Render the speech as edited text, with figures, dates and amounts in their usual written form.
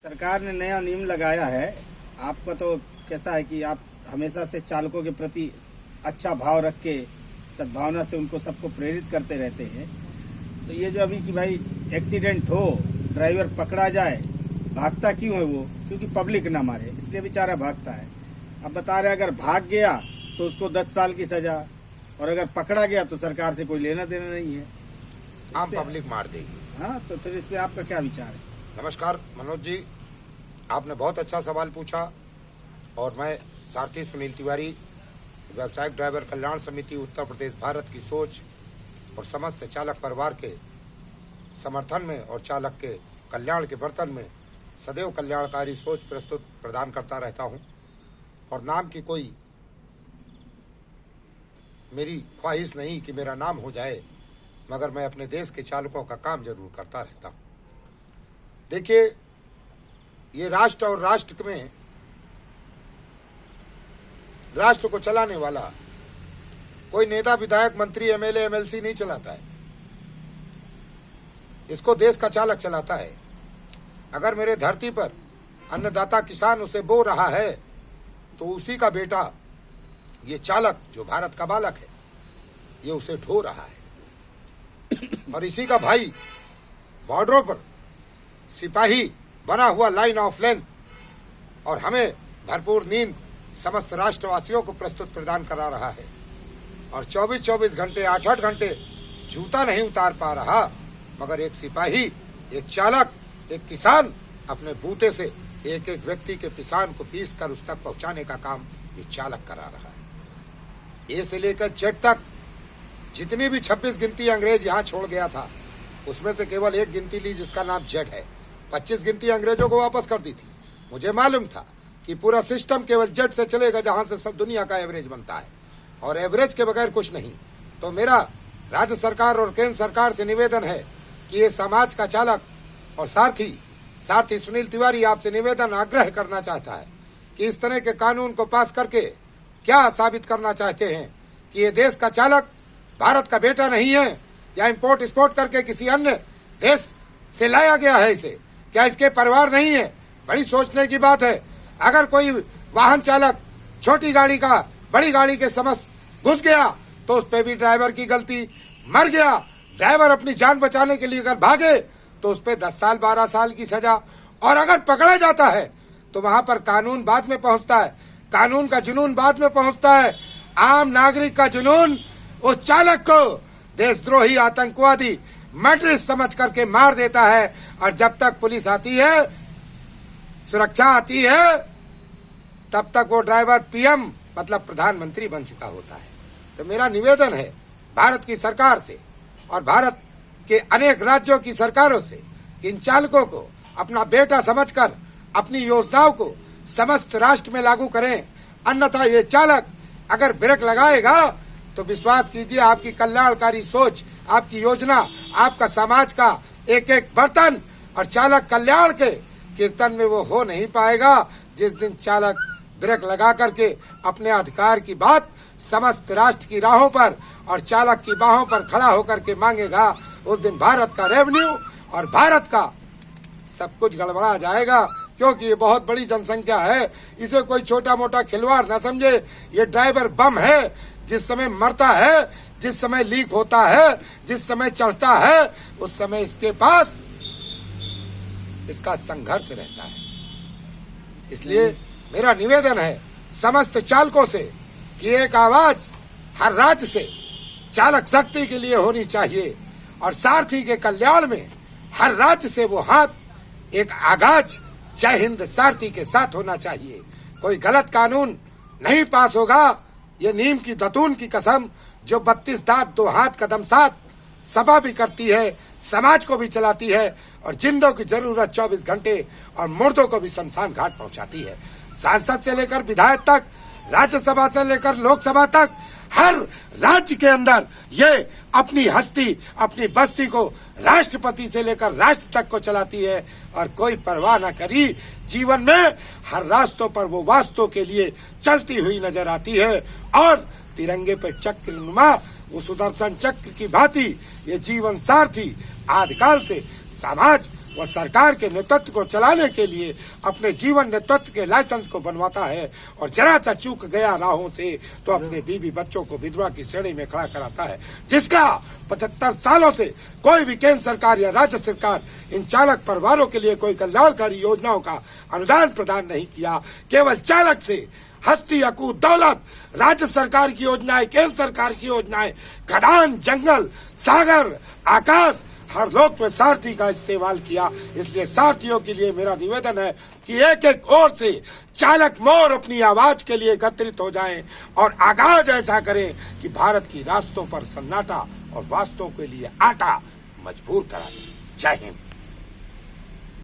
सरकार ने नया नियम लगाया है। आपका तो कैसा है कि आप हमेशा से चालकों के प्रति अच्छा भाव रख के सद्भावना से उनको सबको प्रेरित करते रहते हैं। तो ये जो अभी कि भाई एक्सीडेंट हो, ड्राइवर पकड़ा जाए, भागता क्यों है वो? क्योंकि पब्लिक ना मारे, इसलिए बेचारा भागता है। अब बता रहे अगर भाग गया तो उसको 10 साल की सजा, और अगर पकड़ा गया तो सरकार से कोई लेना देना नहीं है, आम पब्लिक मार देगी। हाँ, तो फिर इस पे आपका क्या विचार है? नमस्कार मनोज जी, आपने बहुत अच्छा सवाल पूछा और मैं सारथी सुनील तिवारी, व्यावसायिक ड्राइवर कल्याण समिति उत्तर प्रदेश भारत की सोच और समस्त चालक परिवार के समर्थन में और चालक के कल्याण के बर्तन में सदैव कल्याणकारी सोच प्रस्तुत प्रदान करता रहता हूं। और नाम की कोई मेरी ख्वाहिश नहीं कि मेरा नाम हो जाए, मगर मैं अपने देश के चालकों का काम जरूर करता रहता हूं। देखिए, ये राष्ट्र और राष्ट्र में राष्ट्र को चलाने वाला कोई नेता, विधायक, मंत्री, एमएलए, एमएलसी नहीं चलाता है, इसको देश का चालक चलाता है। अगर मेरे धरती पर अन्नदाता किसान उसे बो रहा है तो उसी का बेटा, ये चालक जो भारत का बालक है, ये उसे ढो रहा है। और इसी का भाई बॉर्डरों पर सिपाही बना हुआ लाइन ऑफ लेंथ और हमें भरपूर नींद समस्त राष्ट्रवासियों को प्रस्तुत प्रदान करा रहा है। और 24-24 घंटे, 8-8 घंटे जूता नहीं उतार पा रहा, मगर एक सिपाही, एक चालक, एक किसान अपने बूते से एक एक व्यक्ति के पिसान को पीस कर उस तक पहुंचाने का काम ये चालक करा रहा है। ए से लेकर जेड तक जितनी भी 26 गिनती अंग्रेज यहाँ छोड़ गया था, उसमें से केवल एक गिनती ली जिसका नाम जेड है। 25 गिनती अंग्रेजों को वापस कर दी थी। मुझे मालूम था कि पूरा सिस्टम केवल जेड से चलेगा, जहां से सब दुनिया का एवरेज बनता है, और एवरेज के बगैर कुछ नहीं। तो मेरा राज्य सरकार और केंद्र सरकार से निवेदन है कि ये समाज का चालक और सारथी सुनील तिवारी आपसे निवेदन, आग्रह करना चाहता है कि इस तरह के कानून को पास करके क्या साबित करना चाहते हैं कि ये देश का चालक भारत का बेटा नहीं है, या इंपोर्ट एक्सपोर्ट करके किसी अन्य देश से लाया गया है इसे? क्या इसके परिवार नहीं है? बड़ी सोचने की बात है। अगर कोई वाहन चालक छोटी गाड़ी का बड़ी गाड़ी के समक्ष घुस गया तो उस पे भी ड्राइवर की गलती। मर गया ड्राइवर अपनी जान बचाने के लिए अगर भागे तो उस पे 10 साल 12 साल की सजा। और अगर पकड़ा जाता है तो वहां पर कानून बाद में पहुंचता है, कानून का जुनून बाद में पहुंचता है। आम नागरिक का जुनून उस चालक को देशद्रोही, आतंकवादी, मर्डरिस्ट समझ करके मार देता है। और जब तक पुलिस आती है, सुरक्षा आती है, तब तक वो ड्राइवर पीएम मतलब प्रधानमंत्री बन चुका होता है। तो मेरा निवेदन है भारत की सरकार से और भारत के अनेक राज्यों की सरकारों से कि इन चालकों को अपना बेटा समझकर अपनी योजनाओं को समस्त राष्ट्र में लागू करें। अन्यथा ये चालक अगर ब्रेक लगाएगा तो विश्वास कीजिए, आपकी कल्याणकारी सोच, आपकी योजना, आपका समाज का एक एक बर्तन और चालक कल्याण के कीर्तन में वो हो नहीं पाएगा। जिस दिन चालक ब्रेक लगा करके अपने अधिकार की बात समस्त राष्ट्र की राहों पर और चालक की बाहों पर खड़ा होकर के मांगेगा, उस दिन भारत का रेवेन्यू और भारत का सब कुछ गड़बड़ा जाएगा। क्योंकि ये बहुत बड़ी जनसंख्या है, इसे कोई छोटा मोटा खिलवाड़ न समझे। ये ड्राइवर बम है, जिस समय मरता है, जिस समय लीक होता है, जिस समय चढ़ता है, उस समय इसके पास इसका संघर्ष रहता है। इसलिए मेरा निवेदन है समस्त चालकों से कि एक आवाज हर राज्य से चालक शक्ति के लिए होनी चाहिए, और सारथी के कल्याण में हर राज्य से वो हाथ, एक आगाज जय हिंद सारथी के साथ होना चाहिए। कोई गलत कानून नहीं पास होगा। ये नीम की दतून की कसम, जो 32 दांत 2 हाथ कदम साथ सभा भी करती है, समाज को भी चलाती है, और जिंदों की जरूरत 24 घंटे और मुर्दों को भी शमशान घाट पहुंचाती है। सांसद से लेकर विधायक तक, राज्यसभा से लेकर लोकसभा तक, हर राज्य के अंदर ये अपनी हस्ती, अपनी बस्ती को राष्ट्रपति से लेकर राष्ट्र तक को चलाती है, और कोई परवाह न करी जीवन में हर रास्तों पर वो वास्तव के लिए चलती हुई नजर आती है। और तिरंगे पर चक्रनुमा वो सुदर्शन चक्र की भांति ये जीवन सारथी आदिकाल से समाज वह सरकार के नेतृत्व को चलाने के लिए अपने जीवन नेतृत्व के लाइसेंस को बनवाता है और जरा सा चूक गया राहों से तो अपने बीवी बच्चों को विधवा की श्रेणी में खड़ा कराता है, जिसका 75 सालों से कोई भी केंद्र सरकार या राज्य सरकार इन चालक परिवारों के लिए कोई कल्याणकारी योजनाओं का अनुदान प्रदान नहीं किया। केवल चालक से हस्ती अकूत दौलत, राज्य सरकार की योजनाएं, केंद्र सरकार की योजनाएं, खदान, जंगल, सागर, आकाश, हर लोक में सारथी का इस्तेमाल किया। इसलिए सारथियों के लिए मेरा निवेदन है कि एक एक ओर से चालक मोर अपनी आवाज के लिए एकत्रित हो जाएं और आगाज ऐसा करें कि भारत की रास्तों पर सन्नाटा और वास्तवों के लिए आटा मजबूर करा दें। जय हिंद।